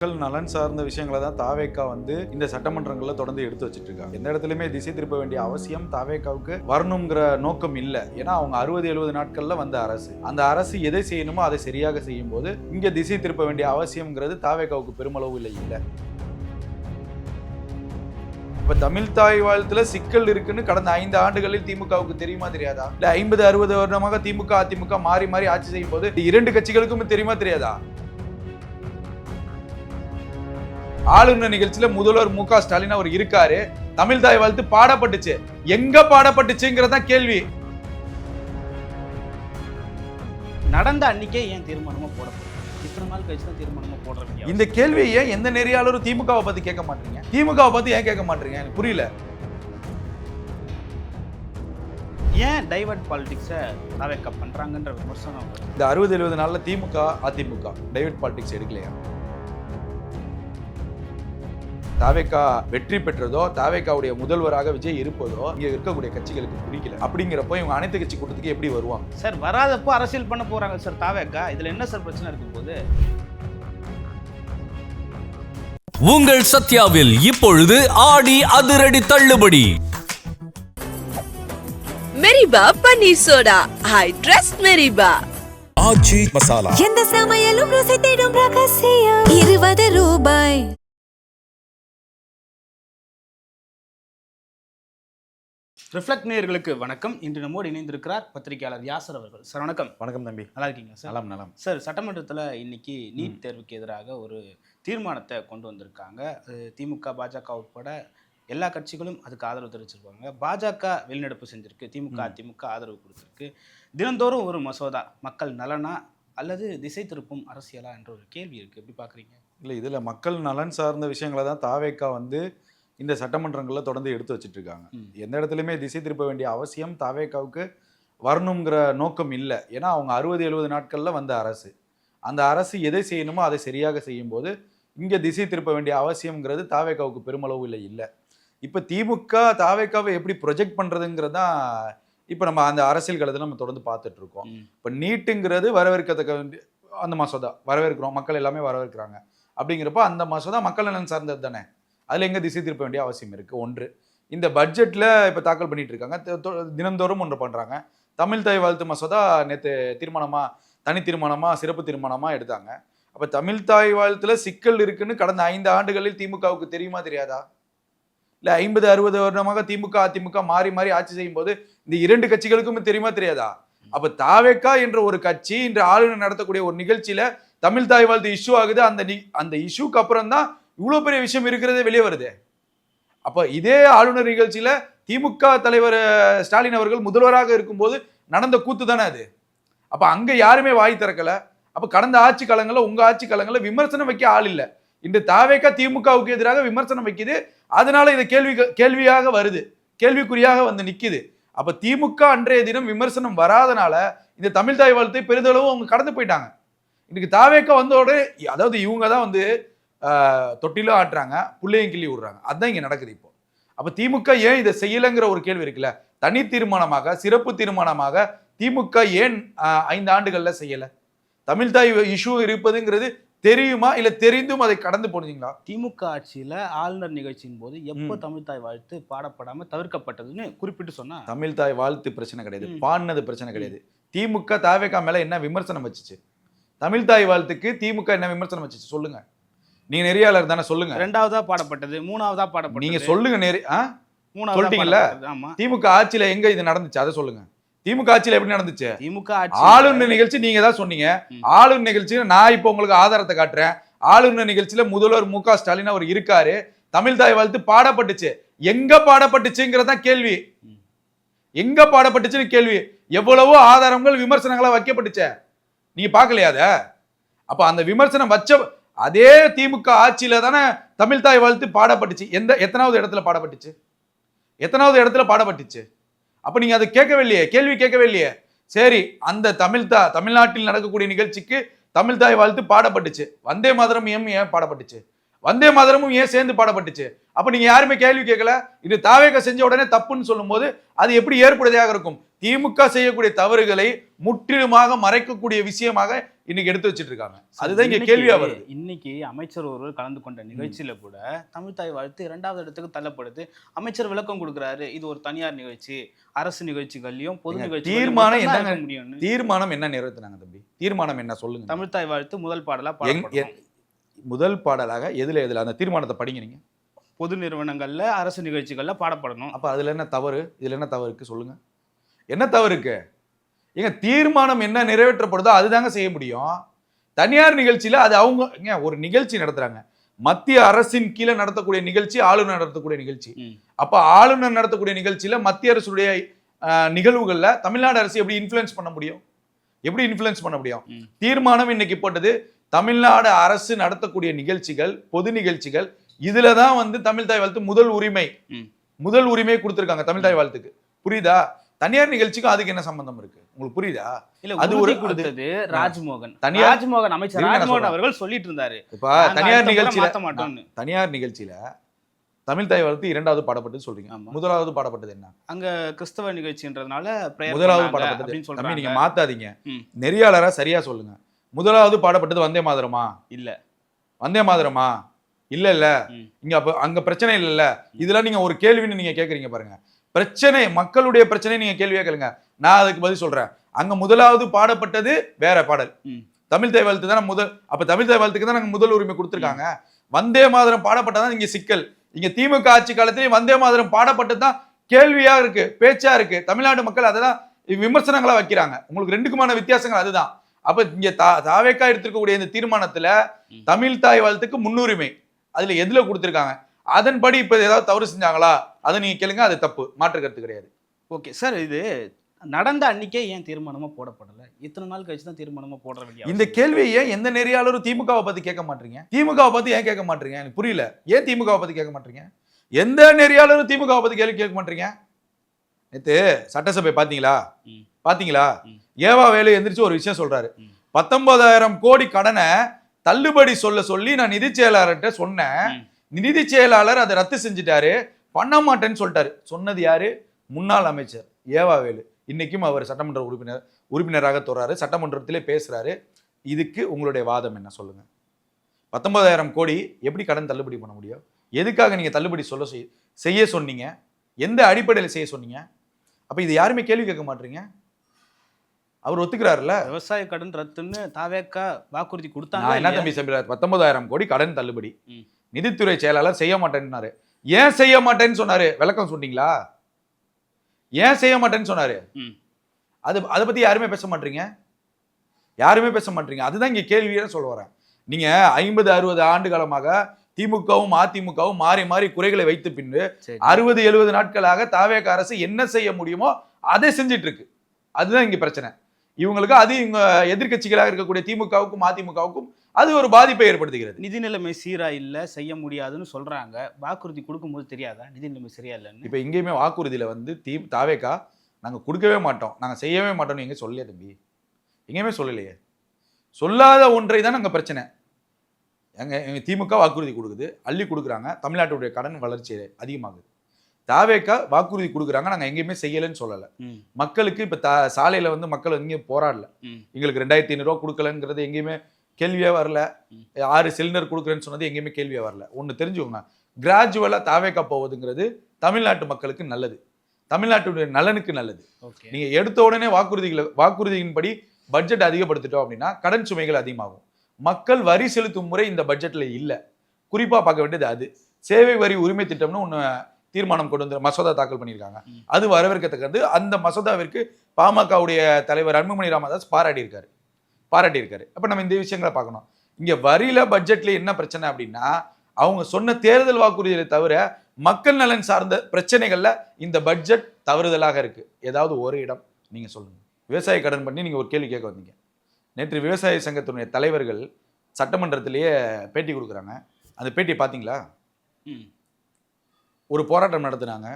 மக்கள் நலன் சார்ந்த விஷயங்களை தான் தாவேக்கா இந்த சட்டமன்றங்கள்ல தொடர்ந்து எடுத்து வச்சிட்டு இருக்காங்க. எந்த இடத்துலயுமே திசை திருப்ப வேண்டிய அவசியம் தாவேக்காவுக்கு வரணுங்கிற நோக்கம் இல்லை. ஏன்னா அவங்க 60-70 நாட்கள்ல வந்த அரசு, அந்த அரசு எதை செய்யணுமோ அதை சரியாக செய்யும் போது இங்க திசை திருப்ப வேண்டிய அவசியம்ங்கிறது தாவேக்காவுக்கு பெருமளவு இல்லை. இப்ப தமிழ் தாய் வாழ்த்துல சிக்கல் இருக்குன்னு கடந்த 5 ஆண்டுகளில் திமுகவுக்கு தெரியுமா தெரியாதா? இல்ல 50-60 வருடமாக திமுக அதிமுக மாறி மாறி ஆட்சி செய்யும் போது 2 கட்சிகளுக்கும் தெரியுமா தெரியாதா? ஆளுநர் நிகழ்ச்சியில முதல்வர் மு.க. ஸ்டாலின் அவர் இருக்காரு. தமிழ் தாய் வாழ்த்து பாடப்பட்டுச்சு. எங்க பாடப்பட்டுச்சுங்கிறதா கேள்வி. நடந்த அன்னைக்கே ஏன் தீர்மானமா போடப்படும்? இத்தனை நாள் கழிச்சு தான் தீர்மானமா போடுறீங்க. இந்த கேள்வியை எந்த நெறியாளரும் திமுகவை பத்தி கேட்க மாட்டீங்க. திமுகவை பத்தி ஏன் கேட்க மாட்டீங்க? எனக்கு புரியல. ஏன் டைவர்ட் பாலிடிக்ஸை தாவேக்கா பண்றாங்கன்ற விமர்சனம். இந்த 60-70 நாள்ல திமுக அதிமுக டைவர்ட் பாலிடிக்ஸ் எடுக்கலையா? தாவேக்கா வெற்றி பெற்றதோ தாவேக்காவுடைய முதல்வராக விஜய் இருப்பதோ இங்க இருக்கக்கூடிய கட்சிகளுக்கு பிடிக்கல. அப்படிங்கிறப்போ இவங்க அனைத்து கட்சி கூட்டத்துக்கு எப்படி வருவாங்க? சார் வராதப்போ அரசியல் பண்ண போறாங்க சார் தாவேக்கா. இதுல என்ன சார் பிரச்சனை இருக்கும் போது? உங்கள் சத்யாவில் இப்பொழுது ஆடி அதிரடி தள்ளுபடி. மெரிபா பன்னீர் soda. I trust Meriba. Aachi Masala. எந்த சமையலும் ருசி தேடும் ரகசியம். 20 ரூபாய். ரிஃப்ளெக்ட் நேயர்களுக்கு வணக்கம். இன்று நம்மோடு இணைந்திருக்கிறார் பத்திரிகையாளர் யாசர் அவர்கள். சார் வணக்கம். வணக்கம் தம்பி. நல்லா இருக்கீங்க சார்? நலம். சார் சட்டமன்றத்தில் இன்னைக்கு நீட் தேர்வுக்கு எதிராக ஒரு தீர்மானத்தை கொண்டு வந்திருக்காங்க. திமுக பாஜக உட்பட எல்லா கட்சிகளும் அதுக்கு ஆதரவு தெரிவிச்சிருப்பாங்க. பாஜக வெளிநடப்பு செஞ்சிருக்கு, திமுக அதிமுக ஆதரவு கொடுத்துருக்கு. தினந்தோறும் ஒரு மசோதா மக்கள் நலனா அல்லது திசை திருப்பும் அரசியலா என்ற ஒரு கேள்வி இருக்கு. எப்படி பாக்குறீங்க? இல்லை, இதில் மக்கள் நலன் சார்ந்த விஷயங்களை தான் தாவேக்கா இந்த சட்டமன்றங்களில் தொடர்ந்து எடுத்து வச்சுட்டு இருக்காங்க. எந்த இடத்துலையுமே திசை திருப்ப வேண்டிய அவசியம் தாவேக்காவுக்கு வரணுங்கிற நோக்கம் இல்லை. ஏன்னா அவங்க 60-70 நாட்களில் வந்த அரசு, அந்த அரசு எதை செய்யணுமோ அதை சரியாக செய்யும் போது இங்கே திசை திருப்ப வேண்டிய அவசியம்ங்கிறது தாவேக்காவுக்கு பெருமளவு இல்லை. இப்போ திமுக தாவேக்காவை எப்படி ப்ரொஜெக்ட் பண்ணுறதுங்கிறது தான் இப்போ நம்ம அந்த அரசியல் களத்தில் நம்ம தொடர்ந்து பார்த்துட்டு இருக்கோம். இப்போ நீட்டுங்கிறது வரவேற்கத்தக்க வேண்டிய அந்த மசோதா வரவேற்கிறோம், மக்கள் எல்லாமே வரவேற்கிறாங்க. அப்படிங்கிறப்ப அந்த மசோதா மக்கள் நலன் சார்ந்தது தானே, அதில் எங்கே திசை திருப்ப வேண்டிய அவசியம் இருக்குது? ஒன்று, இந்த பட்ஜெட்டில் இப்போ தாக்கல் பண்ணிட்டு இருக்காங்க, தினந்தோறும் ஒன்று பண்ணுறாங்க. தமிழ் தாய் வாழ்த்து மசோதா நேற்று தீர்மானமாக, தனி தீர்மானமாக, சிறப்பு தீர்மானமாக எடுத்தாங்க. அப்போ தமிழ் தாய் வாழ்த்துல சிக்கல் இருக்குன்னு கடந்த 5 ஆண்டுகளில் திமுகவுக்கு தெரியுமா தெரியாதா? இல்லை 50-60 வருடமாக திமுக அதிமுக மாறி மாறி ஆட்சி செய்யும் போது இந்த 2 கட்சிகளுக்கும் தெரியுமா தெரியாதா? அப்போ தாவேக்கா என்ற ஒரு கட்சி இன்று ஆளுநர் நடத்தக்கூடிய ஒரு நிகழ்ச்சியில தமிழ் தாய் வாழ்த்து இஷ்யூ ஆகுது. அந்த இஷ்யூக்கு அப்புறம் தான் இவ்வளோ பெரிய விஷயம் இருக்கிறதே வெளியே வருது. அப்போ இதே ஆளுநர் நிகழ்ச்சியில திமுக தலைவர் ஸ்டாலின் அவர்கள் முதல்வராக இருக்கும்போது நடந்த கூத்து தானே அது. அப்போ அங்கே யாருமே வாய் திறக்கல. அப்போ கடந்த ஆட்சி காலங்களில் உங்க ஆட்சி காலங்களில் விமர்சனம் வைக்க ஆள் இல்லை. இன்று தாவேக்கா திமுகவுக்கு எதிராக விமர்சனம் வைக்குது. அதனால இது கேள்வியாக வருது, கேள்விக்குறியாக நிக்குது. அப்போ திமுக அன்றைய தினம் விமர்சனம் வராதனால இந்த தமிழ் தாய் வாழ்த்தை பெரிதளவு அவங்க கடந்து போயிட்டாங்க. இன்னைக்கு தாவேக்கா வந்தோட, அதாவது இவங்க தான் தொட்டிலும் ஆட்டுறாங்க, புள்ளையும் கிள்ளி விடுறாங்க. அதுதான் இங்க நடக்குது இப்போ. அப்ப திமுக ஏன் இதை செய்யலைங்கிற ஒரு கேள்வி இருக்குல்ல. தனி தீர்மானமாக, சிறப்பு தீர்மானமாக திமுக ஏன் 5 ஆண்டுகள்ல செய்யல? தமிழ் தாய் இஷ்யூ இருப்பதுங்கிறது தெரியுமா, இல்ல தெரிந்தும் அதை கடந்து போனீங்களா? திமுக ஆட்சியில ஆளுநர் நிகழ்ச்சியின் போது எப்போ தமிழ் தாய் வாழ்த்து பாடப்படாம தவிர்க்கப்பட்டதுன்னு குறிப்பிட்டு சொன்னா, தமிழ் தாய் வாழ்த்து பிரச்சனை கிடையாது, பாடினது பிரச்சனை கிடையாது. திமுக தாவேக்கா மேல என்ன விமர்சனம் வச்சுச்சு? தமிழ் தாய் வாழ்த்துக்கு திமுக என்ன விமர்சனம் வச்சுச்சு சொல்லுங்க. நீங்க நெறியாளர் தானே, சொல்லுங்க. 2வதா பாடப்பட்டது, 3வதா பாடப்பட்டது, நீங்க சொல்லுங்க. சொல்லிட்டீங்கல்ல. திமுக ஆட்சியில எங்க இது நடந்துச்சு அதை சொல்லுங்க. திமுக ஆட்சியில எப்படி நடந்துச்சு? திமுக ஆட்சி ஆளுநர் நிகழ்ச்சி நீங்க தான் சொன்னீங்க. ஆளுநர் நிகழ்ச்சியில நான் இப்போ உங்களுக்கு ஆதாரத்தை காட்டுறேன். ஆளுநர் நிகழ்ச்சியில முதல்வர் மு.க. ஸ்டாலின் அவர் இருக்காரு. தமிழ் தாய் வாழ்த்து பாடப்பட்டுச்சு. எங்க பாடப்பட்டுச்சுங்கிறதா கேள்வி. எங்க பாடப்பட்டுச்சுன்னு கேள்வி. எவ்வளவோ ஆதாரங்கள் விமர்சனங்களா வைக்கப்பட்டுச்சு, நீங்க பாக்கலையா அத? அப்ப அந்த விமர்சனம் வச்ச அதே திமுக ஆட்சியில தானே தமிழ் தாய் வாழ்த்து பாடப்பட்டுச்சு. எத்தனாவது இடத்துல பாடப்பட்டுச்சு? எத்தனாவது இடத்துல பாடப்பட்டுச்சு? அப்ப நீங்க அதை கேட்கவே இல்லையே, கேள்வி கேட்கவே இல்லையே. சரி, அந்த தமிழ்நாட்டில் நடக்கக்கூடிய நிகழ்ச்சிக்கு தமிழ் தாய் வாழ்த்து பாடப்பட்டுச்சு. வந்தே மாதரம் ஏன் பாடப்பட்டுச்சு? வந்தே மாதரமும் ஏன் சேர்ந்து பாடப்பட்டுச்சு? அப்ப நீங்க யாருமே கேள்வி கேட்கல. இது தாவேக செஞ்ச உடனே தப்புன்னு சொல்லும்போது அது எப்படி ஏற்புடையதாக இருக்கும்? திமுக செய்யக்கூடிய தவறுகளை முற்றிலுமாக மறைக்கக்கூடிய விஷயமாக இன்னைக்கு எடுத்து வச்சிட்டு இருக்காங்க. அதுதான் இங்க கேள்வியா வருது. இன்னைக்கு அமைச்சர் ஒருவர் கலந்து கொண்ட நிகழ்ச்சியில கூட தமிழ்தாய் வாழ்த்து 2வது இடத்துக்கு தள்ளப்படுது. அமைச்சர் விளக்கம் கொடுக்குறாரு, இது ஒரு தனியார் நிகழ்ச்சி, அரசு நிகழ்ச்சிகள்லயும் பொது நிகழ்ச்சி தீர்மானம் என்ன முடியும்? தீர்மானம் என்ன நிறைவேற்றினாங்க தம்பி? தீர்மானம் என்ன சொல்லுங்க? தமிழ்தாய் வாழ்த்து முதல் பாடலா பாடப்படும். முதல் பாடலாக எதுல அந்த தீர்மானத்தை படிங்க நீங்க. பொது நிறுவனங்கள்ல அரசு நிகழ்ச்சிகள்ல பாடப்படணும். அப்ப அதுல என்ன தவறு? இதுல என்ன தவறு இருக்கு சொல்லுங்க? என்ன தவறு இருக்கு? ஏங்க தீர்மானம் என்ன நிறைவேற்றப்படுதோ அதுதாங்க செய்ய முடியும். தனியார் நிகழ்ச்சியில அது அவங்க ஒரு நிகழ்ச்சி நடத்துறாங்க. மத்திய அரசின் கீழே நடத்தக்கூடிய நிகழ்ச்சி ஆளுநர் நடத்தக்கூடிய நிகழ்ச்சி. அப்ப ஆளுநர் நடத்தக்கூடிய நிகழ்ச்சியில மத்திய அரசுடைய நிகழ்வுகள்ல தமிழ்நாடு அரசு எப்படி இன்ஃப்ளூயன்ஸ் பண்ண முடியும்? எப்படி இன்ஃப்ளூயன்ஸ் பண்ண முடியும்? தீர்மானம் இன்னைக்கு போட்டது தமிழ்நாடு அரசு நடத்தக்கூடிய நிகழ்ச்சிகள், பொது நிகழ்ச்சிகள், இதுலதான் தமிழ்தாய் வாழ்த்து முதல் உரிமை கொடுத்திருக்காங்க தமிழ்தாய் வாழ்த்துக்கு. புரியுதா? தனியார் நிகழ்ச்சிக்கும் அதுக்கு என்ன சம்பந்தம் இருக்கு? உங்களுக்கு புரியுதா? இல்ல, அது ஒரு கொடுத்தது ராஜ்மோகன். ராஜ்மோகன் அமைச்சர் ராஜ்மோகன் அவர்கள் சொல்லிட்டு இருந்தாரு, இப்ப தனியார் நிகழ்ச்சியில தமிழ்தாய் வாழ்த்து 2வது பாடப்பட்டது சொல்றீங்க. முதலாவது பாடப்பட்டது என்ன? அங்க கிறிஸ்தவ நிகழ்ச்சின்றதுனால முதலாவது பாடப்பட்டது நீங்க மாத்தாதீங்க. நெறியாளரா சரியா சொல்லுங்க. முதலாவது பாடப்பட்டது வந்தே மாதரமா? இல்ல. வந்தே மாதரமா? இல்ல. இங்க அங்க பிரச்சனை இல்ல. இதெல்லாம் நீங்க ஒரு கேள்வின்னு நீங்க கேக்குறீங்க பாருங்க. பிரச்சனை, மக்களுடைய பிரச்சனை நீங்க கேள்வியா கேளுங்க, நான் அதுக்கு பதில் சொல்றேன். அங்க முதலாவது பாடப்பட்டது வேற பாடல். தமிழ்தாய் வாழ்த்து தான் முதல். அப்ப தமிழ்தாய் வாழ்த்துக்கு தான் நாங்க முதல் உரிமை கொடுத்திருக்காங்க. வந்தே மாதரம் பாடப்பட்டதான் இங்க சிக்கல். இங்க திமுக ஆட்சி காலத்திலேயே வந்தே மாதரம் பாடப்பட்டதுதான் கேள்வியா இருக்கு, பேச்சா இருக்கு. தமிழ்நாடு மக்கள் அதெல்லாம் விமர்சனங்களா வைக்கிறாங்க. உங்களுக்கு ரெண்டுக்குமான வித்தியாசங்கள் அதுதான். அப்ப இங்க தாவேக்கா எடுத்திருக்கக்கூடிய இந்த தீர்மானத்துல தமிழ்தாய் வாழ்த்துக்கு முன்னுரிமை அதுல எதுல கொடுத்திருக்காங்க? அதன்படி இப்ப ஏதாவது தவறு செஞ்சாங்களா அதை நீங்க கேளுங்க, அது தப்பு, மாற்று கருத்து கிடையாது. ஓகே சார், இது நடந்த அன்னைக்கே ஏன் தீர்மானமா போடப்படல? இத்தனை நாள் கழிச்சு தான் தீர்மானமா போட வேண்டிய இந்த கேள்வியை ஏன் எந்த நெறியாளரும் திமுகவை பத்தி கேட்க மாட்டீங்க? திமுகவை பத்தி ஏன் கேட்க மாட்டீங்க? எனக்கு புரியல. ஏன் திமுகவை பத்தி கேட்க மாட்டீங்க? எந்த நெறியாளரும் திமுகவை பத்தி கேள்வி கேட்க மாட்டீங்க? நேத்து சட்டசபை பாத்தீங்களா? ஏவா வேலு எந்திரிச்சு ஒரு விஷயம் சொல்றாரு. 19,000 கோடி கடனை தள்ளுபடி சொல்லி நான் நிதி செயலாளர்கிட்ட சொன்னேன். நிதி செயலாளர் அதை ரத்து செஞ்சுட்டாரு, பண்ண மாட்டேன்னு சொல்லிட்டாரு. சொன்னது யாரு? முன்னாள் அமைச்சர் ஏவா வேலு. இன்னைக்கும் அவர் சட்டமன்ற உறுப்பினராக தொடராரு, சட்டமன்றத்திலே பேசுறாரு. இதுக்கு உங்களுடைய வாதம் என்ன சொல்லுங்க? 19,000 கோடி எப்படி கடன் தள்ளுபடி பண்ண முடியும்? எதுக்காக நீங்க தள்ளுபடி செய்ய சொன்னீங்க? எந்த அடிப்படையில் செய்ய சொன்னீங்க? அப்ப இது யாருமே கேள்வி கேட்க மாட்டீங்க. அவர் ஒத்துக்கிறாருல்ல, விவசாய கடன் ரத்துன்னு தாவேக்கா வாக்குறுதி கொடுத்தாங்க. என்ன தம்பி சொல்றாரு? 19,000 கோடி கடன் தள்ளுபடி நிதித்துறை செயலாளர் செய்ய மாட்டேன்னாரு. ஏன் செய்ய மாட்டேன்னு சொன்னாரு? விளக்கம் சொன்னீங்களா? ஏன் செய்ய மாட்டேன்னு சொன்னாரு? அதை பத்தி யாருமே பேச மாட்டீங்க. அதுதான் இங்க கேள்வின்னு சொல்ல வரேன். நீங்க 50-60 ஆண்டு காலமாக திமுகவும் அதிமுகவும் மாறி மாறி குறைகளை வைத்து பின்பு 60-70 நாட்களாக தாவேக அரசு என்ன செய்ய முடியுமோ அதை செஞ்சிட்டு இருக்கு. அதுதான் இங்க பிரச்சனை. இவங்களுக்கு அது இவங்க எதிர்கட்சிகளாக இருக்கக்கூடிய திமுகவுக்கும் அதிமுகவுக்கும் அது ஒரு பாதிப்பை ஏற்படுத்துகிறது. நிதி நிலைமை சீரா இல்ல, செய்ய முடியாதுன்னு சொல்றாங்க. வாக்குறுதி கொடுக்கும்போது தெரியாதா நிதி நிலைமை சரியா இல்லைன்னு? இப்ப இங்கேயுமே வாக்குறுதியில தாவேகா நாங்க கொடுக்கவே மாட்டோம், நாங்க செய்யவே மாட்டோம்னு எங்க சொல்லலையே தம்பி, எங்கேயுமே சொல்லலையே. சொல்லாத ஒன்றை தான் நாங்க பிரச்சனை. எங்க திமுக வாக்குறுதி கொடுக்குது, அள்ளி கொடுக்குறாங்க, தமிழ்நாட்டுடைய கடன் வளர்ச்சி அதிகமாகுது. தாவேக்கா வாக்குறுதி கொடுக்குறாங்க, நாங்க எங்கேயுமே செய்யலன்னு சொல்லல. மக்களுக்கு இப்ப சாலையில மக்கள் எங்கேயும் போராடல. எங்களுக்கு 2,500 ரூபா கொடுக்கலங்கிறது எங்கேயுமே கேள்வியே வரல. 6 சிலிண்டர் கொடுக்குறேன்னு சொன்னது எங்கேயுமே கேள்வியே வரல. ஒண்ணு தெரிஞ்சுக்கோங்க, கிராஜுவலா தாவேக்கா போவதுங்கிறது தமிழ்நாட்டு மக்களுக்கு நல்லது, தமிழ்நாட்டுடைய நலனுக்கு நல்லது. நீங்க எடுத்த உடனே வாக்குறுதியின்படி பட்ஜெட் அதிகப்படுத்திட்டோம் அப்படின்னா கடன் சுமைகள் அதிகமாகும். மக்கள் வரி செலுத்தும் முறை இந்த பட்ஜெட்ல இல்ல. குறிப்பா பார்க்க வேண்டியது அது. சேவை வரி உரிமை திட்டம்னு ஒண்ணு தீர்மானம் கொண்டு வந்து மசோதா தாக்கல் பண்ணியிருக்காங்க. அது வரவேற்கத்தக்கது. அந்த மசோதாவிற்கு பாமகவுடைய தலைவர் அன்புமணி ராமதாஸ் பாராட்டியிருக்காரு. அப்ப நம்ம இந்த விஷயங்களை பார்க்கணும். இங்க வரியில பட்ஜெட்ல என்ன பிரச்சனை அப்படின்னா, அவங்க சொன்ன தேர்தல் வாக்குறுதிகளை தவிர மக்கள் நலன் சார்ந்த பிரச்சனைகள்ல இந்த பட்ஜெட் தவறுதலாக இருக்கு. ஏதாவது ஒரு இடம் நீங்க சொல்லுங்க. விவசாய கடன் பண்ணி நீங்க ஒரு கேள்வி கேட்க வந்தீங்க. நேற்று விவசாய சங்கத்தினுடைய தலைவர்கள் சட்டமன்றத்திலேயே பேட்டி கொடுக்குறாங்க. அந்த பேட்டியை பார்த்தீங்களா? ஒரு போராட்டம் நடத்துனாங்க.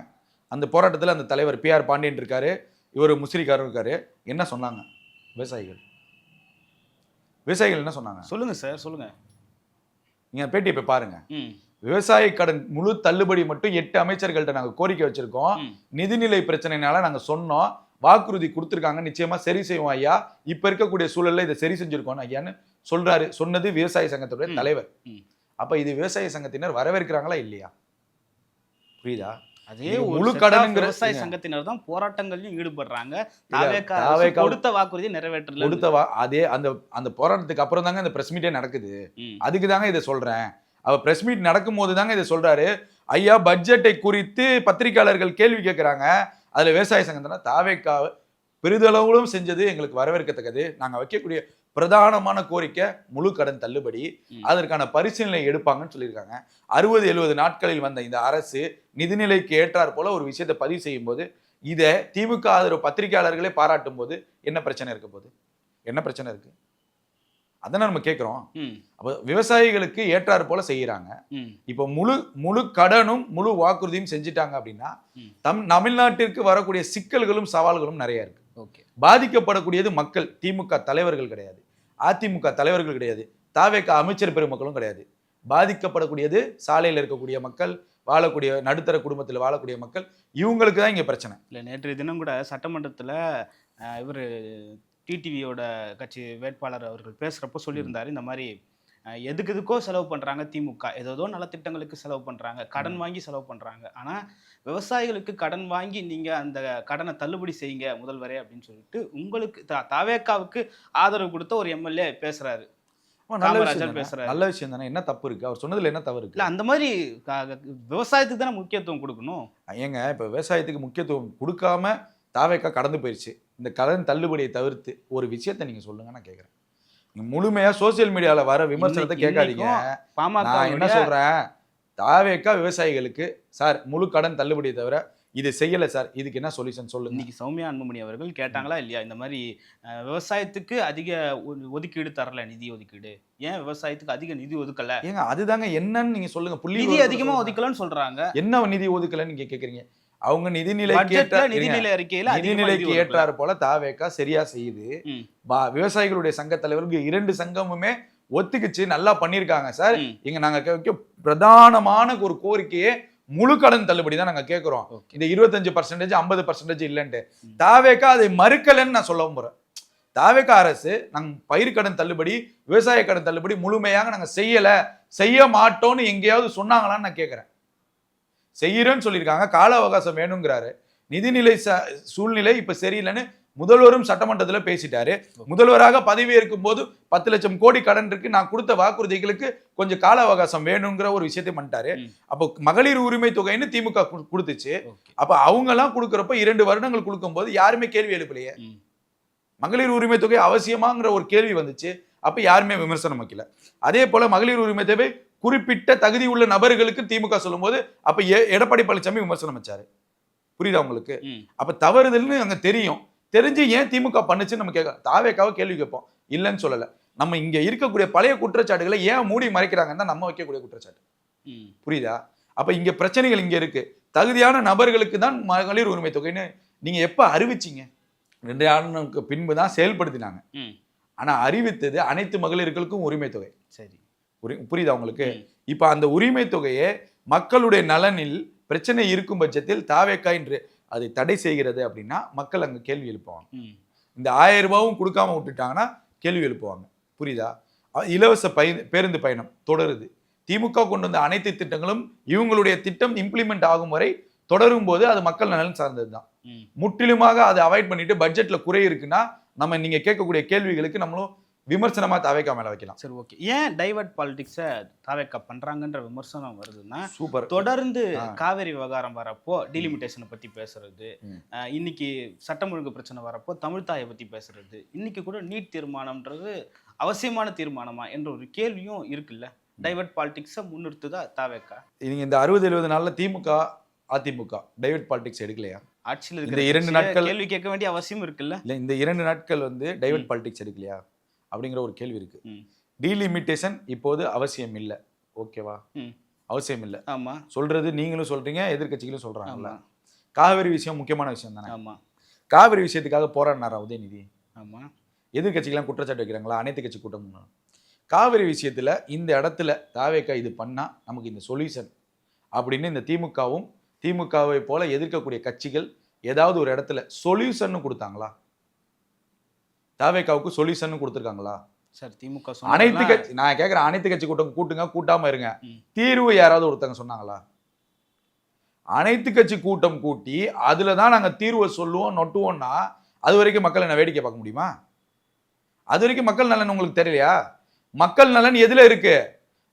அந்த போராட்டத்தில் அந்த தலைவர் PR பாண்டியன் இருக்காரு, இவர் முஸ்ரிகாரர் இருக்காரு. என்ன சொன்னாங்க விவசாயிகள் என்ன சொன்னாங்க? சொல்லுங்க சார், சொல்லுங்க. நீங்க பேட்டியை போய் பாருங்க. ம். விவசாய கடன் முழு தள்ளுபடி மட்டும் 8 அமைச்சர்கள்ட்ட நாங்க கோரிக்கை வச்சிருக்கோம். நிதிநிலை பிரச்சனைனால நாங்க சொன்னோம், வாக்குறுதி கொடுத்துருக்காங்க, நிச்சயமா சரி செய்வோம் ஐயா, இப்ப இருக்கக்கூடிய சூழல்ல இதை சரி செஞ்சிருக்கோம் ஐயான்னு சொல்றாரு. சொன்னது விவசாய சங்கத்துடைய தலைவர். அப்ப இது விவசாய சங்கத்தினர் வரவேற்கிறாங்களா இல்லையா? புரியுதா? அதே முழு முழு கடனுங்கிற விவசாய சங்கத்தினர் தான் போராட்டங்களையும் ஈடுபடுறாங்க. தாவேகா கொடுத்த வாக்குறுதியை நிறைவேற்றல. அதே அந்த போராட்டத்துக்கு அப்புறம் தாங்க இந்த பிரஸ் மீட்டே நடக்குது. அதுக்கு தாங்க இதை சொல்றேன். அவ பிரஸ் மீட் நடக்கும் போது தாங்க இதை சொல்றாரு. ஐயா, பட்ஜெட்டை குறித்து பத்திரிகையாளர்கள் கேள்வி கேட்கிறாங்க. அதுல விவசாய சங்கம் தாவேகா பெரிதளவிலும் செஞ்சது எங்களுக்கு வரவேற்கத்தக்கது. நாங்க வைக்கக்கூடிய பிரதானமான கோரிக்கை முழு கடன் தள்ளுபடி, அதற்கான பரிசீலனை எடுப்பாங்கன்னு சொல்லியிருக்காங்க. 60-70 நாட்களில் வந்த இந்த அரசு நிதிநிலைக்கு ஏற்றாற் போல ஒரு விஷயத்தை பதிவு செய்யும் போது, இதை திமுக ஆதரவு பத்திரிகையாளர்களே பாராட்டும் போது என்ன பிரச்சனை இருக்க போகுது? என்ன பிரச்சனை இருக்கு? அதான நம்ம கேட்கிறோம். அப்ப விவசாயிகளுக்கு ஏற்றாறு போல செய்யறாங்க. இப்ப முழு கடனும் முழு வாக்குறுதியும் செஞ்சுட்டாங்க அப்படின்னா தமிழ்நாட்டிற்கு வரக்கூடிய சிக்கல்களும் சவால்களும் நிறைய இருக்கு. பாதிக்கப்படக்கூடியது மக்கள். திமுக தலைவர்கள் கிடையாது, அதிமுக தலைவர்கள் கிடையாது, தாவேகா அமைச்சர் பெருமக்களும் கிடையாது. பாதிக்கப்படக்கூடியது சாலையில் இருக்கக்கூடிய மக்கள், வாழக்கூடிய நடுத்தர குடும்பத்தில் வாழக்கூடிய மக்கள். இவங்களுக்கு தான் இங்க பிரச்சனை. இல்லை, நேற்றைய தினம் கூட சட்டமன்றத்தில் இவர் டிடிவியோட கட்சி வேட்பாளர் அவர்கள் பேசுகிறப்போ சொல்லியிருந்தார், இந்த மாதிரி எதுக்கோ செலவு பண்ணுறாங்க திமுக, ஏதோ நலத்திட்டங்களுக்கு செலவு பண்ணுறாங்க, கடன் வாங்கி செலவு பண்ணுறாங்க, ஆனால் விவசாயிகளுக்கு கடன் வாங்கி நீங்கள் அந்த கடனை தள்ளுபடி செய்யுங்க முதல்வரே அப்படின்னு சொல்லிட்டு உங்களுக்கு தாவேக்காவுக்கு ஆதரவு கொடுத்த ஒரு எம்எல்ஏ பேசுறாரு. நல்ல விஷயம் தானே, என்ன தப்பு இருக்கு? அவர் சொன்னதுல என்ன தவறு இருக்கு? இல்ல, அந்த மாதிரி விவசாயத்துக்கு தானே முக்கியத்துவம் கொடுக்கணும். ஏங்க, இப்ப விவசாயத்துக்கு முக்கியத்துவம் கொடுக்காம தாவேக்கா கடந்து போயிடுச்சு. இந்த கடன் தள்ளுபடியை தவிர்த்து ஒரு விஷயத்த நீங்க சொல்லுங்க, நான் கேட்கறேன். நீங்க முழுமையா சோசியல் மீடியால வர விமர்சனத்தை கேட்காதீங்க. நான் என்ன சொல்றேன், தாவேக்கா விவசாயிகளுக்கு சார் முழு கடன் தள்ளுபடியை தவிர இது செய்யல சார், இதுக்கு என்ன சொல்யூஷன் சொல்லுங்க. இன்னைக்கு சௌமியா அன்புமணி அவர்கள் கேட்டாங்களா இல்லையா, இந்த மாதிரி விவசாயத்துக்கு அதிக ஒதுக்கீடு தரல, நிதி ஒதுக்கீடு, ஏன் விவசாயத்துக்கு அதிக நிதி ஒதுக்கல? ஏங்க, அதுதாங்க என்னன்னு நீங்க சொல்லுங்க. நிதி அதிகமா ஒதுக்கலன்னு சொல்றாங்க. என்ன நிதி ஒதுக்கலன்னு நீங்க கேக்குறீங்க? அவங்க நிதிநிலை நிதிநிலைக்கு ஏற்றாறு போல தாவேக்கா சரியா செய்யுது. விவசாயிகளுடைய சங்க தலைவருக்கு 2 சங்கமுமே ஒத்துக்குச்சு, நல்லா பண்ணிருக்காங்க சார். இங்க நாங்க பிரதானமான ஒரு கோரிக்கையே முழு கடன் தள்ளுபடி தான் நாங்க கேட்கிறோம். இந்த 25% 50% இல்லன்ட்டு தாவேக்கா அதை மறுக்கலன்னு நான் சொல்ல போறேன். தாவேக்கா அரசு நாங்க பயிர் கடன் தள்ளுபடி, விவசாய கடன் தள்ளுபடி முழுமையாக நாங்க செய்ய மாட்டோம்னு எங்கேயாவது சொன்னாங்களான்னு நான் கேட்கிறேன். செய்யறேன்னு சொல்லியிருக்காங்க, கால அவகாசம் வேணுங்கிறாரு. நிதிநிலை சூழ்நிலை இப்ப சரியில்லைன்னு முதல்வரும் சட்டமன்றத்துல பேசிட்டாரு. முதல்வராக பதவியேற்கும் போது 10 லட்சம் கோடி கடன் இருக்கு, நான் கொடுத்த வாக்குறுதிகளுக்கு கொஞ்சம் கால அவகாசம் வேணுங்கிற ஒரு விஷயத்தை பண்ணிட்டாரு. அப்போ மகளிர் உரிமை தொகைன்னு திமுக கொடுத்துச்சு. அப்ப அவங்க எல்லாம் கொடுக்கறப்ப 2 வருடங்கள் கொடுக்கும் போது யாருமே கேள்வி எழுப்பலையே. மகளிர் உரிமை தொகை அவசியமாங்கிற ஒரு கேள்வி வந்துச்சு, அப்ப யாருமே விமர்சனம் வைக்கல. அதே போல மகளிர் உரிமை தொகை குறிப்பிட்ட தகுதி உள்ள நபர்களுக்கு திமுக சொல்லும் போது அப்ப எடப்பாடி பழனிசாமி விமர்சனம் வச்சாரு. புரியுதா உங்களுக்கு? அப்ப தவறுதல்னு அங்க தெரிஞ்சு ஏன் திமுக பண்ணுச்சுன்னு நம்ம கேட்க தாவேக்காவை கேள்வி கேட்போம். இல்லைன்னு சொல்லல. நம்ம இங்க இருக்கக்கூடிய பழைய குற்றச்சாட்டுகளை ஏன் மூடி மறைக்கிறாங்கன்னு தான் நம்ம வைக்கக்கூடிய குற்றச்சாட்டு. புரியுதா? அப்ப இங்க பிரச்சனைகள் இங்க இருக்கு. தகுதியான நபர்களுக்கு தான் மகளிர் உரிமை தொகைன்னு நீங்க எப்ப அறிவிச்சீங்க? 2 ஆண்டுக்கு பின்பு தான் செயல்படுத்தினாங்க. ஆனா அறிவித்தது அனைத்து மகளிர்களுக்கும் உரிமை தொகை. சரி, புரியுதா உங்களுக்கு? இப்ப அந்த உரிமை தொகையை மக்களுடைய நலனில் பிரச்சனை இருக்கும் பட்சத்தில் தாவேக்கா என்று அதை தடை செய்கிறது அப்படின்னா மக்கள் அங்க கேள்வி எழுப்புவாங்க. இந்த 1000 ரூபாயும் கொடுக்காம விட்டுட்டாங்கன்னா கேள்வி எழுப்புவாங்க. புரியுதா? இலவச பேருந்து பயணம் தொடருது. திமுக கொண்டு வந்த அனைத்து திட்டங்களும் இவங்களுடைய திட்டம் இம்ப்ளிமெண்ட் ஆகும் வரை தொடரும் போது அது மக்கள் நலன் சார்ந்ததுதான். முற்றிலுமாக அதை அவாய்ட் பண்ணிட்டு பட்ஜெட்ல குறை இருக்குன்னா நம்ம நீங்க கேட்கக்கூடிய கேள்விகளுக்கு நம்மளும் விமர்சனமா தாவேக்கா மேல வைக்கலாம். சரி, ஓகே. ஏன் டைவர்ட் பாலிடிக்ஸை தாவேக்கா பண்றாங்கன்ற விமர்சனம் வருதுன்னா, சூப்பர், தொடர்ந்து காவேரி விவகாரம் வரப்போ டீலிமிட்டேஷனை பத்தி பேசுறது, இன்னைக்கு சட்டம் ஒழுங்கு பிரச்சனை வரப்போ தமிழ்தாயை பத்தி பேசுறது, இன்னைக்கு கூட நீட் தீர்மானம்ன்றது அவசியமான தீர்மானமா என்ற ஒரு கேள்வியும் இருக்குல்ல. டைவர்ட் பாலிடிக்ஸை முன்னிறுத்துதா தாவேக்கா? நீங்க இந்த 60-70 நாள்ல திமுக அதிமுக டைவர்ட் பாலிடிக்ஸ் எடுக்கலையா? ஆட்சியில் இருக்கிற 2 நாட்கள் கேள்வி கேட்க வேண்டிய அவசியம் இருக்குல்ல. இல்ல, இந்த 2 நாட்கள் டைவர்ட் பாலிடிக்ஸ் எடுக்கலையா அப்படிங்கிற ஒரு கேள்வி இருக்கு. டீலிமிட்டேஷன் இப்போது அவசியம் இல்லை. ஓகேவா? அவசியம் இல்லை. ஆமா, சொல்றது நீங்களும் சொல்றீங்க, எதிர்கட்சிகளும் சொல்றாங்கல்ல. காவிரி விஷயம் முக்கியமான விஷயம் தானே. ஆமா, காவிரி விஷயத்துக்காக போராடினாரா உதயநிதி? ஆமா. எதிர்கட்சிகள்லாம் குற்றச்சாட்டு வைக்கிறாங்களா? அனைத்து கட்சி கூட்டம் காவிரி விஷயத்துல இந்த இடத்துல தாவேக்கா இது பண்ணா நமக்கு இந்த சொல்யூஷன் அப்படின்னு இந்த திமுகவை போல எதிர்க்கக்கூடிய கட்சிகள் ஏதாவது ஒரு இடத்துல சொல்யூஷன் கொடுத்தாங்களா? தாவேக்காவுக்கு சொல்யூஷன் கொடுத்துருக்காங்களா? சார் திமுக அனைத்து கட்சி, நான் கேட்கிறேன், அனைத்து கட்சி கூட்டம் கூட்டுங்க, கூட்டாம இருங்க, தீர்வு யாராவது ஒருத்தங்க சொன்னாங்களா? அனைத்து கட்சி கூட்டம் கூட்டி அதுலதான் நாங்க தீர்வை சொல்லுவோம் நொட்டுவோம்னா அது வரைக்கும் மக்கள் என்ன வேடிக்கை பார்க்க முடியுமா? அது வரைக்கும் மக்கள் நலன் உங்களுக்கு தெரியலையா? மக்கள் நலன் எதுல இருக்கு?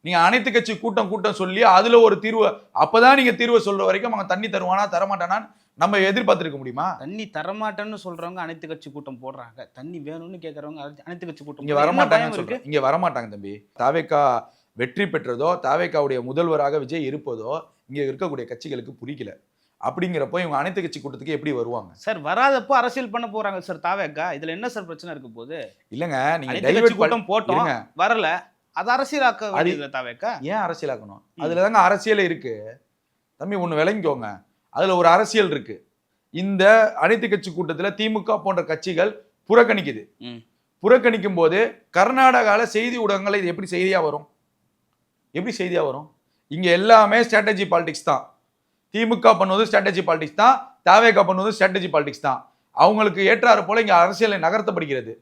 நீங்க அனைத்து கட்சி கூட்டம் சொல்லி அதுல ஒரு தீர்வு, அப்பதான் நீங்க தீர்வை சொல்ற வரைக்கும் அவங்க தண்ணி தருவானா தரமாட்டானான்னு நம்ம எதிர்பார்த்திருக்க முடியுமா? தண்ணி தரமாட்டேன்னு சொல்றவங்க அனைத்து கட்சி கூட்டம் போடுறாங்க, தண்ணி வேணும்னு கேட்கறவங்க அனைத்து கட்சி கூட்டம் இங்க வரமாட்டாங்கன்னு சொல்றேன். இங்க வரமாட்டாங்க தம்பி. தாவேக்கா வெற்றி பெற்றதோ தாவேக்காவுடைய முதல்வராக விஜய் இருப்பதோ இங்க இருக்கக்கூடிய கட்சிகளுக்கு புரியல. அப்படிங்கிறப்போ இவங்க அனைத்து கட்சி கூட்டத்துக்கு எப்படி வருவாங்க? சார் வராதப்போ அரசியல் பண்ண போறாங்க சார் தாவேக்கா. இதுல என்ன சார் பிரச்சனை இருக்க போகுது? இல்லங்க, நீங்க அனைத்து கட்சி கூட்டம் போட்டோம் வரல, அது அரசியலாக்க வேண்டியது தாவேக்கா. ஏன் அரசியலாக்கணும்? அதுலதாங்க அரசியல் இருக்கு தம்பி, ஒண்ணு விளங்கிக்கோங்க. அதுல ஒரு அரசியல் இருக்கு. இந்த அனைத்து கட்சி கூட்டத்துல திமுக போன்ற கட்சிகள் புறக்கணிக்குது. புறக்கணிக்கும் போது கர்நாடகால செய்தி ஊடகங்கள் இது எப்படி செய்தியா வரும்? எப்படி செய்தியா வரும்? இங்க எல்லாமே ஸ்ட்ராட்டஜி பாலிடிக்ஸ் தான். திமுக பண்ணுவது ஸ்ட்ராட்டஜி பாலிடிக்ஸ் தான், தாவேக்கா பண்ணுவது ஸ்ட்ராட்டஜி பாலிடிக்ஸ் தான். அவங்களுக்கு ஏற்றாறு போல இங்க அரசியலை நகர்த்தப்படுகிறது.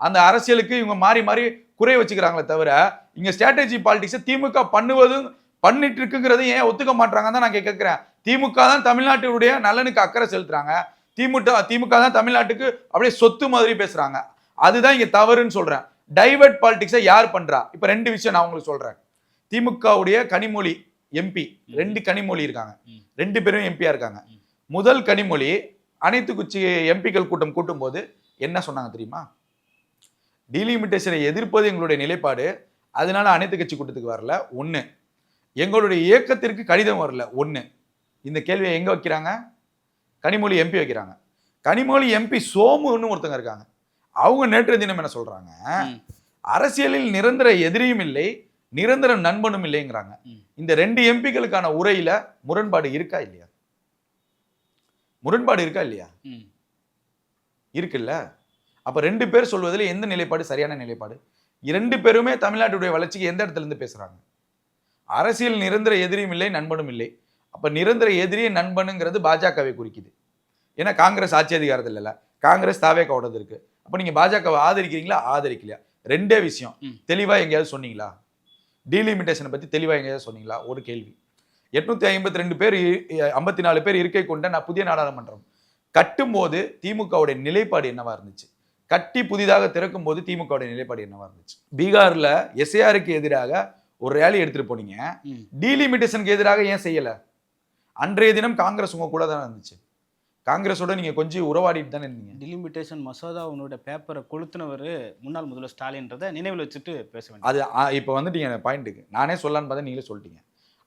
அந்த அரசியலுக்கு இவங்க மாறி மாறி குறை வச்சுக்கிறாங்களே தவிர இங்க ஸ்ட்ராட்டஜி பாலிடிக்ஸை திமுக பண்ணிட்டு இருக்குங்கிறது ஏன் ஒத்துக்க மாட்டாங்கன்னு தான் நான் கேட்கிறேன். திமுக தான் தமிழ்நாட்டுடைய நலனுக்கு அக்கறை செலுத்துறாங்க. திமுக தான் தமிழ்நாட்டுக்கு அப்படியே சொத்து மாதிரி பேசுறாங்க. அதுதான் இங்க தவறுன்னு சொல்றேன். டைவர்ட் பாலிடிக்ஸை யார் பண்றா? இப்ப ரெண்டு விஷயம் நான் உங்களுக்கு சொல்றேன். திமுகவுடைய கனிமொழி எம்பி, 2 கனிமொழி இருக்காங்க, 2 பேரும் எம்பியா இருக்காங்க. முதல் கனிமொழி அனைத்து கட்சி எம்பிக்கள் கூட்டம் கூட்டும் போது என்ன சொன்னாங்க தெரியுமா? டீலிமிட்டேஷனை எதிர்ப்பது எங்களுடைய நிலைப்பாடு, அதனால அனைத்து கட்சி கூட்டத்துக்கு வரல. ஒண்ணு, எங்களுடைய இயக்கத்திற்கு கடிதம் வரல. ஒண்ணு. இந்த கேள்வியை எங்க வைக்கிறாங்க? கனிமொழி எம்பி வைக்கிறாங்க. கனிமொழி எம்பி சோமுன்னு ஒருத்தங்க இருக்காங்க. அவங்க நேற்று தினம் என்ன சொல்றாங்க? அரசியலில் நிரந்தர எதிரியும் இல்லை, நிரந்தர நண்பனும் இல்லைங்கிறாங்க. இந்த 2 எம்பிக்களுக்கான உரையில முரண்பாடு இருக்கா இல்லையா? முரண்பாடு இருக்கா இல்லையா? இருக்குல்ல. அப்ப 2 பேர் சொல்வதில் எந்த நிலைப்பாடு சரியான நிலைப்பாடு? 2 பேருமே தமிழ்நாட்டுடைய வளர்ச்சிக்கு எந்த இடத்துல இருந்து பேசுறாங்க? அரசியல் நிரந்தர எதிரியும் இல்லை நண்பனும் இல்லை. அப்ப நிரந்தர எதிரியே நண்பனுங்கிறது பாஜகவை குறிக்குது. ஏன்னா காங்கிரஸ் ஆட்சி அதிகாரத்தில் இல்ல, காங்கிரஸ் தாவேக்காவோடது இருக்கு. அப்ப நீங்க பாஜகவை ஆதரிக்கிறீங்களா ஆதரிக்கலையா? 2 விஷயம் தெளிவா எங்கேயாவது சொன்னீங்களா? டீலிமிட்டேஷனை பத்தி தெளிவா எங்கேயாவது சொன்னீங்களா? ஒரு கேள்வி. 852 பேர் 54 பேர் இருக்கை கொண்ட நான் புதிய நாடாளுமன்றம் கட்டும் போது திமுகவுடைய நிலைப்பாடு என்னவா இருந்துச்சு? கட்டி புதிதாக திறக்கும் போது திமுகவுடைய நிலைப்பாடு என்னவா இருந்துச்சு? பீகார்ல எஸ்ஏஆருக்கு எதிராக ஒரு ரேலி எடுத்துட்டு போனீங்க, டீலிமிட்டேஷனுக்கு எதிராக ஏன் செய்யல? அன்றைய தினம் காங்கிரஸ் உங்க கூட தானே இருந்துச்சு. காங்கிரஸோட நீங்க கொஞ்சம் உறவாடிட்டு தானே இருந்தீங்க. டிலிமிட்டேஷன் மசோதா உன்னோட பேப்பரை கொளுத்துனவர் முன்னாள் முதல்வர் ஸ்டாலின்றதை நினைவில் வச்சுட்டு பேச வேண்டிய அது இப்போ வந்துட்டீங்க பாயிண்ட்டுக்கு. நானே சொல்லலான்னு பார்த்தா நீங்களே சொல்லிட்டீங்க.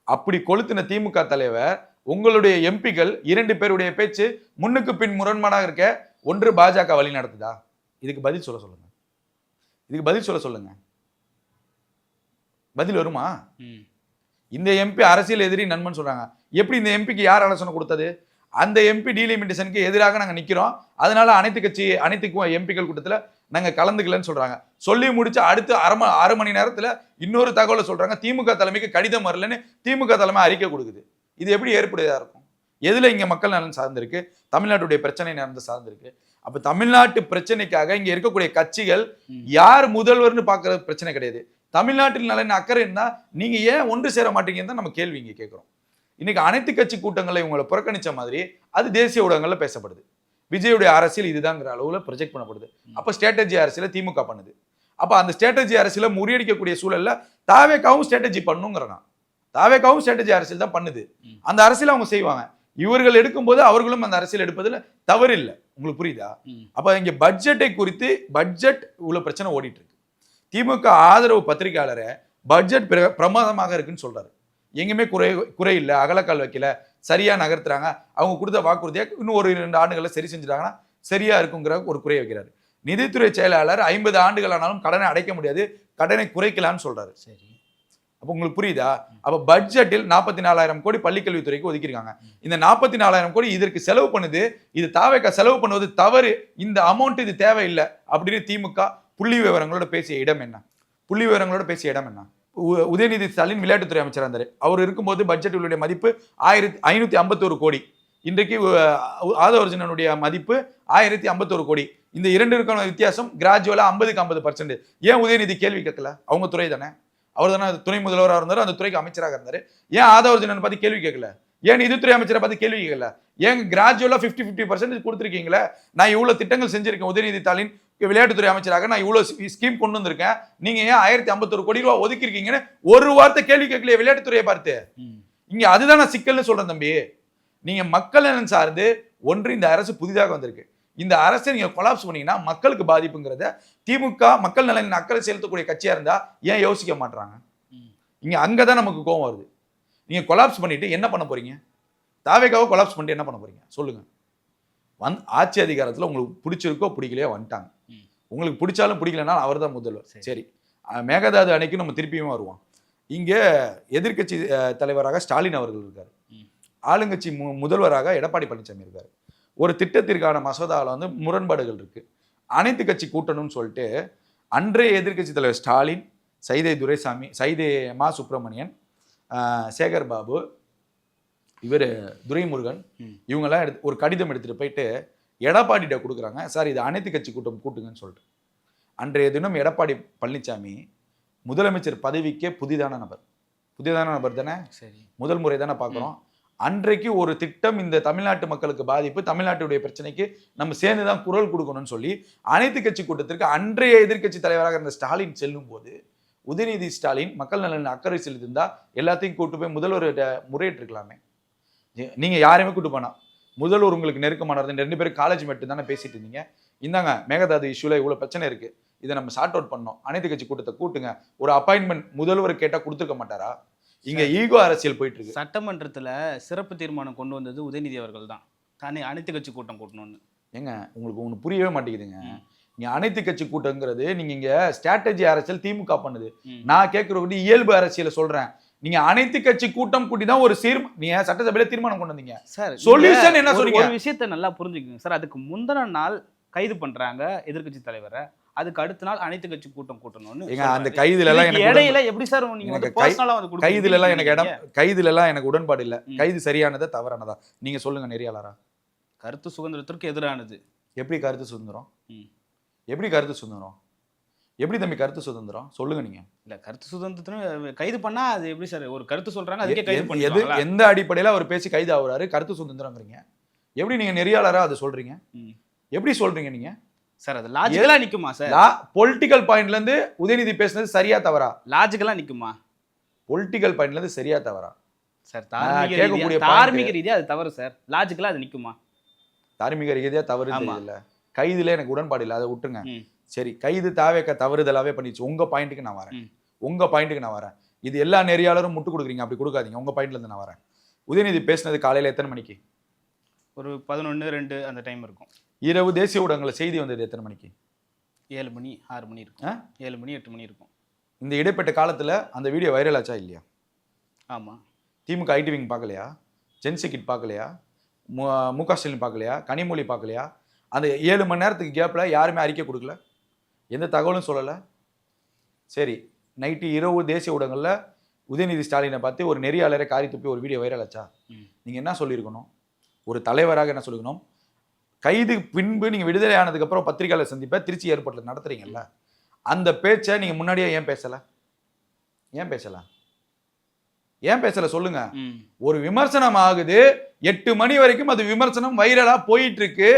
அப்படி கொளுத்தின திமுக தலைவர் உங்களுடைய எம்பிக்கள் 2 பேருடைய பேச்சு முன்னுக்கு பின் முரண்பாடாக இருக்க. ஒன்று பாஜக வழி நடத்துதா? இதுக்கு பதில் சொல்ல சொல்லுங்க. இதுக்கு பதில் சொல்ல சொல்லுங்க. பதில் வருமா? இந்த எம்பி அரசியல் எதிரி நண்பன் சொல்றாங்க. எப்படி இந்த எம்பிக்கு யார் ஆலோசனை கொடுத்தது? அந்த எம்பி டீலிமிட்டேஷனுக்கு எதிராக நாங்க நிக்கிறோம், அதனால அனைத்துக்கும் எம்பிக்கள் கூட்டத்துல நாங்க கலந்துக்கலன்னு சொல்றாங்க. சொல்லி முடிச்சு அடுத்து அரை மணி நேரத்துல இன்னொரு தகவலை சொல்றாங்க, திமுக தலைமைக்கு கடிதம் வரலன்னு திமுக தலைமை அறிக்கை கொடுக்குது. இது எப்படி ஏற்புடையதா இருக்கும்? எதுல இங்க மக்கள் நலன் சார்ந்திருக்கு? தமிழ்நாட்டுடைய பிரச்சனை நடந்து சார்ந்திருக்கு. அப்ப தமிழ்நாட்டு பிரச்சனைக்காக இங்க இருக்கக்கூடிய கட்சிகள் யார் முதல்வர்னு பாக்குற பிரச்சனை கிடையாது. தமிழ்நாட்டில் நலன் அக்கறை இருந்தா நீங்க ஏன் ஒன்று சேர மாட்டீங்கன்னு தான் நம்ம கேள்வி இங்க கேட்கிறோம். இன்னைக்கு அனைத்து கட்சி கூட்டங்களை இவங்களை புறக்கணிச்ச மாதிரி அது தேசிய ஊடகங்கள்ல பேசப்படுது. விஜயுடைய அரசியல் இதுதாங்கிற அளவுல ப்ரொஜெக்ட் பண்ணப்படுது. அப்ப ஸ்ட்ராட்டஜி அரசியல திமுக பண்ணுது. அப்ப அந்த ஸ்ட்ராட்டஜி அரசியல முறியடிக்கக்கூடிய சூழல்ல தாவேக்காவும் ஸ்ட்ராட்டஜி பண்ணுங்கிறனா. தாவேக்காவும் ஸ்ட்ராட்டஜி அரசியல் தான் பண்ணுது. அந்த அரசியல் அவங்க செய்வாங்க. இவர்கள் எடுக்கும்போது அவர்களும் அந்த அரசியல் எடுப்பதுல தவறு இல்லை. உங்களுக்கு புரியுதா? அப்ப இங்க பட்ஜெட்டை குறித்து பட்ஜெட் உள்ள பிரச்சனை ஓடிட்டு இருக்கு. திமுக ஆதரவு பத்திரிகையாளரை பட்ஜெட் பிரமாதமாக இருக்குன்னு சொல்றாரு. எங்குமே குறை இல்லை, அகலக்கால் வைக்கல, சரியா நகர்த்துறாங்க, அவங்க கொடுத்த வாக்குறுதியா இன்னும் ஒரு 2 ஆண்டுகளை சரி செஞ்சுட்டாங்கன்னா சரியா இருக்குங்கிற ஒரு குறையை வைக்கிறாரு. நிதித்துறை செயலாளர் 50 ஆண்டுகள் ஆனாலும் கடனை அடைக்க முடியாது, கடனை குறைக்கலான்னு சொல்றாரு. சரி, அப்ப உங்களுக்கு புரியுதா? அப்ப பட்ஜெட்டில் 44,000 கோடி பள்ளிக்கல்வித்துறைக்கு ஒதுக்கிருக்காங்க. இந்த 44,000 கோடி இதற்கு செலவு பண்ணுது. இது தாவேக்கா செலவு பண்ணுவது தவறு, இந்த அமௌண்ட் இது தேவையில்லை அப்படின்னு திமுக புள்ளி விவரங்களோட பேசிய இடம் என்ன? புள்ளி விவரங்களோட பேசிய இடம் என்ன? உதயநிதி ஸ்டாலின் விளையாட்டுத்துறை அமைச்சராக இருந்தார். அவர் இருக்கும்போது பட்ஜெட்டுடைய மதிப்பு 1551 கோடி. இன்றைக்கு ஆதவர்ஜுனனுடைய மதிப்பு 1051 கோடி. இந்த இரண்டிற்கான வித்தியாசம் கிராஜுவலா 50க்கு 50%. ஏன் உதயநிதி கேள்வி கேட்கல? அவங்க துறை தானே, அவர் தானே துணை முதல்வராக இருந்தார், அந்த துறைக்கு அமைச்சராக இருந்தார். ஏன் ஆதவர்ஜுனன் பார்த்து கேள்வி கேட்கல? ஏன் நிதித்துறை அமைச்சரை பார்த்து கேள்வி கேட்கல? ஏன் கிராஜுவலா 50% கொடுத்துருக்கீங்களே? நான் இவ்வளவு திட்டங்கள் செஞ்சிருக்கேன், உதயநிதி ஸ்டாலின் விளையாட்டுத்துறை அமைச்சராக நான் இவ்வளவு ஸ்கீம் கொண்டு வந்திருக்கேன், நீங்க ஏன் 1051 கோடி ரூபாய் ஒதுக்கிருக்கீங்கன்னு ஒரு வார்த்தை கேள்வி கேட்கலையே விளையாட்டுத்துறையை பார்த்து? இங்க அதுதான் நான் சிக்கல்னு சொல்றேன் தம்பி. நீங்க மக்கள் நலன் சார்ந்து ஒன்று இந்த அரசு புதிதாக வந்திருக்கு. இந்த அரசை நீங்க கொலாப்ஸ் பண்ணீங்கன்னா மக்களுக்கு பாதிப்புங்கிறத திமுக மக்கள் நலன் அக்கறை செலுத்தக்கூடிய கட்சியா இருந்தா ஏன் யோசிக்க மாட்டாங்க? இங்க அங்கதான் நமக்கு கோவம் வருது. நீங்க கொலாப்ஸ் பண்ணிட்டு என்ன பண்ண போறீங்க? தாவேகாவை கொலாப்ஸ் பண்ணிட்டு என்ன பண்ண போறீங்க சொல்லுங்க. ஆட்சி அதிகாரத்துல உங்களுக்கு பிடிச்சிருக்கோ பிடிக்கலையோ வந்துட்டாங்க. உங்களுக்கு பிடிச்சாலும் பிடிக்கலனாலும் அவர் தான் முதல்வர். சரி, மேகதாது அணைக்கு நம்ம திருப்பியும் வருவோம். இங்க எதிர்கட்சி தலைவராக ஸ்டாலின் அவர்கள் இருக்காரு, ஆளுங்கட்சி முதல்வராக எடப்பாடி பழனிசாமி இருக்காரு. ஒரு திட்டத்திற்கான மசோதாவில் வந்து முரண்பாடுகள் இருக்கு. அனைத்து கட்சி கூட்டணும்னு சொல்லிட்டு அன்றைய எதிர்கட்சி தலைவர் ஸ்டாலின், சைதை துரைசாமி, சைதை மா சுப்பிரமணியன், சேகர் பாபு, இவர் துரைமுருகன், இவங்கெல்லாம் ஒரு கடிதம் எடுத்துட்டு போயிட்டு எடப்பாடிகிட்ட கொடுக்குறாங்க. சார் இது அனைத்து கட்சி கூட்டம் கூட்டுங்கன்னு சொல்லிட்டு. அன்றைய தினம் எடப்பாடி பழனிசாமி முதலமைச்சர் பதவிக்கே புதிதான நபர் தானே, சரி, முதல் முறை தானே பார்க்குறோம். அன்றைக்கு ஒரு திட்டம் இந்த தமிழ்நாட்டு மக்களுக்கு பாதிப்பு, தமிழ்நாட்டுடைய பிரச்சனைக்கு நம்ம சேர்ந்துதான் குரல் கொடுக்கணும்னு சொல்லி அனைத்து கட்சி கூட்டத்திற்கு அன்றைய எதிர்கட்சி தலைவராக இருந்த ஸ்டாலின் செல்லும் போது உதயநிதி ஸ்டாலின் மக்கள் நலன் அக்கறை செலுத்திருந்தா எல்லாத்தையும் கூட்டு போய் முதல்வர்கிட்ட முறையிட்டு இருக்கலாமே. நீங்க யாரையுமே கூட்டு போனா முதல்வர் உங்களுக்கு நெருக்கமானவர், 2 பேரும் காலேஜ் மட்டும் தானே பேசிட்டு இருந்தீங்க. இந்தாங்க மேகதாது இஷ்யூல இவ்வளவு பிரச்சனை இருக்கு, இதை நம்ம சார்ட் அவுட் பண்ணோம், அனைத்து கட்சி கூட்டத்தை கூட்டுங்க. ஒரு அப்பாயின்மெண்ட் முதல்வர் கேட்டா கொடுத்துருக்க மாட்டாரா? இங்க ஈகோ அரசியல் போயிட்டு இருக்கு. சட்டமன்றத்துல சிறப்பு தீர்மானம் கொண்டு வந்தது உதயநிதி அவர்கள் தான், தானே அனைத்து கட்சி கூட்டம் கூட்டணும்னு. ஏங்க உங்களுக்கு ஒண்ணு புரியவே மாட்டேங்குதுங்க. நீங்க அனைத்து கட்சி கூட்டங்கிறது நீங்க இங்க ஸ்ட்ராட்டஜி அரசியல் திமுக பண்ணுது. நான் கேட்கறது இயல்பு அரசியலை சொல்றேன். நீங்க அனைத்து கட்சி கூட்டம் கூட்டி தான் ஒரு நீங்க சட்டசபையில தீர்மானம் கொண்டு வந்தீங்க. சார் சொல்யூஷன் என்ன சொல்றீங்க? ஒரு விஷயத்தை நல்லா புரிஞ்சுக்கங்க சார். அதுக்கு முந்தின நாள் கைது பண்றாங்க எதிர்கட்சி தலைவரை, அதுக்கு அடுத்த நாள் அனைத்து கட்சி கூட்டம் கூட்டணும்னு. அந்த கைதுல எல்லாம் எனக்கு இடையில எப்படி சார் நீங்க வந்து பர்சனலா வந்து கைதுல எல்லாம் எனக்கு உடன்பாடு இல்ல. கைது சரியானதா தவறானதா நீங்க சொல்லுங்க நெறியாளரா. கருத்து சுதந்திரத்திற்கு எதிரானது. எப்படி கருத்து சுதந்திரம்? எப்படி கருத்து சுதந்திரம்? எப்படி தம்பி கருத்து சுதந்திரம் சொல்லுங்க நீங்க. இல்ல கருத்து சுதந்திரத்தை கைது பண்ணா அது எப்படி சார்? ஒரு கருத்து சொல்றாங்க அதுக்கே கைது பண்ணுவாங்களா? எந்த அடிப்படையில அவர் பேசி கைது ஆகுறாரு? கருத்து சுதந்திரம்ங்கறீங்க. எப்படி நீங்க நெறியாளரா அதை சொல்றீங்க? எப்படி சொல்றீங்க நீங்க? சார் அது லாஜிக்கலா நிக்குமா சார்? பொலிட்டிக்கல் பாயிண்ட்ல இருந்து உதயநிதி பேசுனது சரியா தவறா? லாஜிக்கலா நிக்குமா? பொலிட்டிக்கல் பாயிண்ட்ல இருந்து சரியா தவறா? சார் தார்மீக ரீதியா அது தவறு சார். லாஜிக்கலா அது நிக்குமா? தார்மீக ரீதியா தவறு இல்ல. கைதுல எனக்கு உடன்பாடு இல்லை, அதை விட்டுருங்க. சரி, கைது தாவேக்க தவறுதலாவே பண்ணிச்சு. உங்க பாயிண்ட்டுக்கு நான் வரேன். இது எல்லா நெறியாளரும் முட்டு கொடுக்குறீங்க, அப்படி கொடுக்காதீங்க. உங்க பாயிண்ட்ல இருந்து நான் வரேன். உதயநிதி பேசினது காலையில எத்தனை மணிக்கு? ஒரு 11-2 அந்த டைம் இருக்கும். இரவு தேசிய ஊடகங்கள்ல செய்தி வந்தது எத்தனை மணிக்கு? 7 மணி 6 மணி இருக்கும். 7 மணி 8 மணி இருக்கும். இந்த இடைப்பட்ட காலத்துல அந்த வீடியோ வைரல் ஆச்சா இல்லையா? ஆமா. திமுக ஐடி விங் பார்க்கலையா? ஜென்சிகிட் பார்க்கலையா? முக ஸ்டாலின் பார்க்கலையா? கனிமொழி பார்க்கலையா? அந்த 7 மணி நேரத்துக்கு கேப்ல யாருமே அறிக்கை கொடுக்கல, எந்த தகவலும் சொல்லலை. சரி, நைட்டு இரவு தேசிய ஊடகங்கள்ல உதயநிதி ஸ்டாலினை பார்த்து ஒரு நெறியாளரை காரி துப்பி ஒரு வீடியோ வைரல் ஆச்சா? நீங்க என்ன சொல்லியிருக்கணும்? ஒரு தலைவராக என்ன சொல்லிக்கணும்? கைது பின்பு நீங்க விடுதலை ஆனதுக்கு அப்புறம் பத்திரிகையாளர் சந்திப்பை திருச்சி ஏர்போர்ட்ல நடத்துறீங்கல்ல, அந்த பேச்சை நீங்க முன்னாடியே ஏன் பேசல சொல்லுங்க. ஒரு விமர்சனம் ஆகுது, 8 மணி வரைக்கும் அது விமர்சனம் வைரலா போயிட்டு இருக்கு.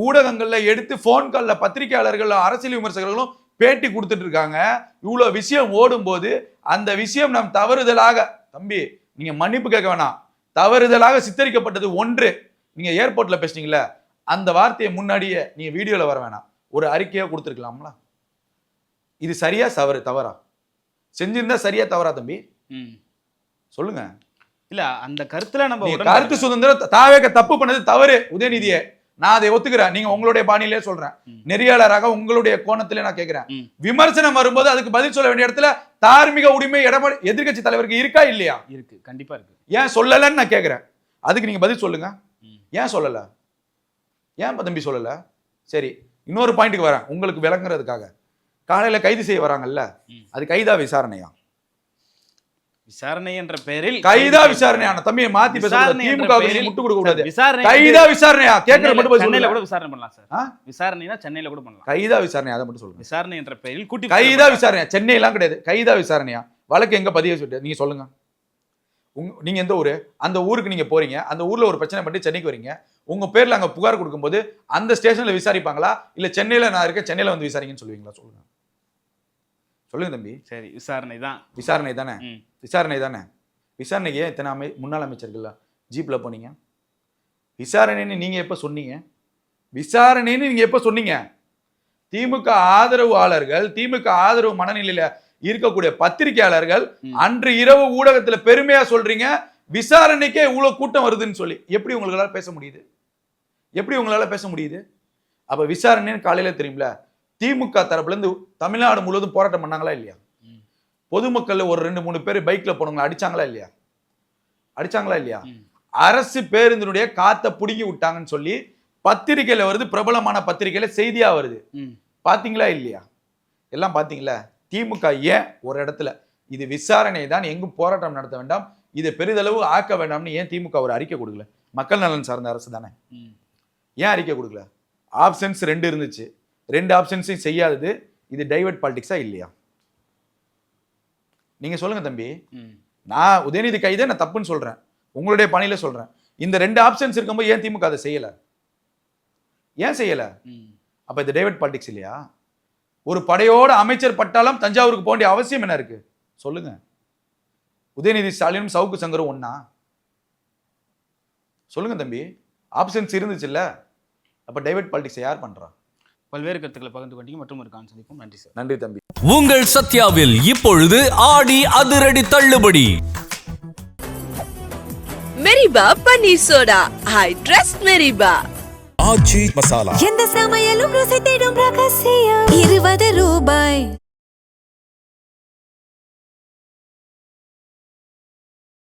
ஊடகங்கள்ல எடுத்து போன் கால்ல பத்திரிகையாளர்கள் அரசியல் விமர்சகர்களும் பேட்டி கொடுத்துட்டு இருக்காங்க. இவ்வளவு விஷயம் ஓடும் போது அந்த விஷயம் நம் தவறுதலாக, தம்பி நீங்க மன்னிப்பு கேட்க வேணாம், தவறுதலாக சித்தரிக்கப்பட்டது ஒன்று. நீங்க ஏர்போர்ட்ல பேசுனீங்கல்ல, அந்த வார்த்தையை முன்னாடியே நீங்க வீடியோல வர வேணாம், ஒரு அறிக்கையா கொடுத்துருக்கலாம்ல. இது சரியா தவறா? செஞ்சிருந்தா சரியா தவறா தம்பி சொல்லுங்க. இல்ல அந்த கருத்துல நம்ம கருத்து சுதந்திரம் தாவேக தப்பு பண்ணது தவறு உதயநிதியை நான் அதை ஒத்துக்கிறேன். நீங்க உங்களுடைய பாணியிலே சொல்றேன், நெறியாளராக உங்களுடைய கோணத்திலே நான் கேட்கிறேன். விமர்சனம் வரும்போது அதுக்கு பதில் சொல்ல வேண்டிய இடத்துல தார்மீக உரிமை எடப்பாடி எதிர்கட்சி தலைவருக்கு இருக்கா இல்லையா? இருக்கு, கண்டிப்பா இருக்கு. ஏன் சொல்லலன்னு நான் கேட்கிறேன். அதுக்கு நீங்க பதில் சொல்லுங்க. ஏன் சொல்லல? ஏன் தம்பி சொல்லல? சரி, இன்னொரு பாயிண்ட்டுக்கு வரேன் உங்களுக்கு விளங்குறதுக்காக. காலையில கைது செய்ய வராங்கல்ல, அது கைதா விசாரணையா? விசாரணை என்ற பெயரில் கைதா விசாரணையான தம்பியை மாத்தி பேச விசாரணை என்ற திமுக பெயரில் முட்டு கொடுக்க கூடாது. விசாரணை கைதா விசாரணையா கேக்குற மட்டும் பதில் சென்னையில சொல்லுங்க. கூட விசாரணை பண்ணலாம் சார். விசாரணைனா சென்னையில கூட பண்ணலாம். கைதா விசாரணை அதை மட்டும் சொல்லுங்க. விசாரணை என்ற பெயரில் கூட்டி கைதா விசாரணையா? சென்னை எல்லாம் கிடையாது. கைதா விசாரணையா? வழக்கு எங்க பதிவு சொல்லிட்டு நீங்க சொல்லுங்க. நீங்க எந்த ஊரு? அந்த ஊருக்கு நீங்க போறீங்க, அந்த ஊர்ல ஒரு பிரச்சனை பண்ணி சென்னைக்கு வரீங்க, உங்க பேர்ல அங்க புகார் கொடுக்கும்போது அந்த ஸ்டேஷன்ல விசாரிப்பாங்களா இல்ல சென்னையில நான் இருக்கேன் சென்னையில வந்து விசாரிங்கன்னு சொல்லுவீங்களா? சொல்லுங்க சொல்லுங்க தம்பி. சரி, விசாரணை தான். விசாரணை தானே? விசாரணை தானே? விசாரணைக்கு இத்தனை முன்னாள் அமைச்சர்கள் ஜீப்ல போனீங்க. விசாரணைன்னு நீங்க எப்ப சொன்னீங்க? விசாரணைன்னு நீங்க எப்ப சொன்னீங்க? திமுக ஆதரவாளர்கள், திமுக ஆதரவு மனநிலையில இருக்கக்கூடிய பத்திரிகையாளர்கள் அன்று இரவு ஊடகத்துல பெருமையா சொல்றீங்க விசாரணைக்கே இவ்வளவு கூட்டம் வருதுன்னு சொல்லி. எப்படி உங்களால பேச முடியுது? எப்படி உங்களால பேச முடியுது? அப்ப விசாரணைன்னு காலையில தெரியும்ல, திமுக தரப்புல இருந்து தமிழ்நாடு முழுவதும் போராட்டம் பண்ணாங்களா இல்லையா? பொதுமக்கள் ஒரு 2-3 பேர் பைக்ல போனவங்க அடிச்சாங்களா இல்லையா? அடிச்சாங்களா இல்லையா? அரசு பேருந்தினுடைய காத்த புடுங்கி விட்டாங்கன்னு சொல்லி பத்திரிகையில வருது, பிரபலமான பத்திரிகையில செய்தியா வருது. பாத்தீங்களா இல்லையா? எல்லாம் பாத்தீங்களா? திமுக ஏன் ஒரு இடத்துல இது விசாரணை தான், எங்கும் போராட்டம் நடத்த வேண்டாம், இதை பெரிதளவு ஆக்க வேண்டாம்னு ஏன் திமுக ஒரு அறிக்கை கொடுக்கல? மக்கள் நலன் சார்ந்த அரசு தானே, ஏன் அறிக்கை கொடுக்கல? ஆப்ஷன்ஸ் 2 இருந்துச்சு, 2 ஆப்ஷன்ஸையும் செய்யாதது இது டைவர்ட் பாலிடிக்ஸா இல்லையா? நீங்க சொல்லுங்க தம்பி. நான் உதயநிதி கைதை நான் தப்புன்னு சொல்றேன், உங்களுடைய பணியில சொல்றேன். இந்த 2 ஆப்ஷன்ஸ் இருக்கும்போது ஏன் திமுக அதை செய்யல? ஏன் செய்யல? அப்ப இது டைவர்ட் பாலிடிக்ஸ் இல்லையா? ஒரு படையோட அமைச்சர் பட்டாளம் தஞ்சாவூருக்கு போக வேண்டிய அவசியம் என்ன இருக்கு சொல்லுங்க? உதயநிதி ஸ்டாலினும் சவுக்கு சங்கரும் ஒண்ணா? சொல்லுங்க தம்பி. ஆப்ஷன்ஸ் இருந்துச்சு இல்ல, அப்ப டைவர்ட் பாலிடிக்ஸ் யார் பண்றா? பல்வேறு கருத்துக்களை பகிர்ந்து கொண்டீங்க. மற்றும் ஒரு சந்திப்போம். நன்றி சார். நன்றி தம்பி. உங்கள் சத்யாவில் இப்பொழுது ஆடி அதிரடி தள்ளுபடி. மெரிபா பன்னீர் soda. I trust Meriba. Aachi Masala. எந்த சமையலும் ருசி தேடும் ரகசியம் 20 ரூபாய்.